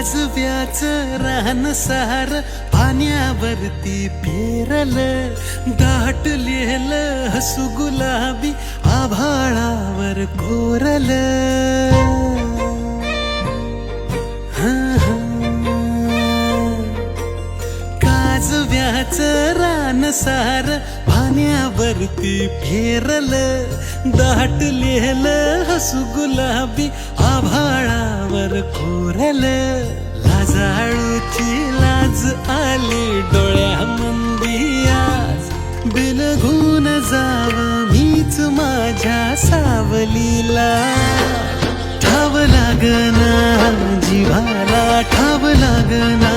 काजव्याचं रान सार पाण्यावरती पेरल, दाटलेलं हसू गुलाबी आभाळावर कोरल. काजव्याचं रान सार पाण्यावरती फेरल, दाटलेलं हसू गुलाबी आभाळावर कोरल. लाजाळूची लाज आली डोळ्यामंदी आज, बिलगून जाव मीच माझ्या सावलीला. ठाव लागना जीवाला, ठाव लागना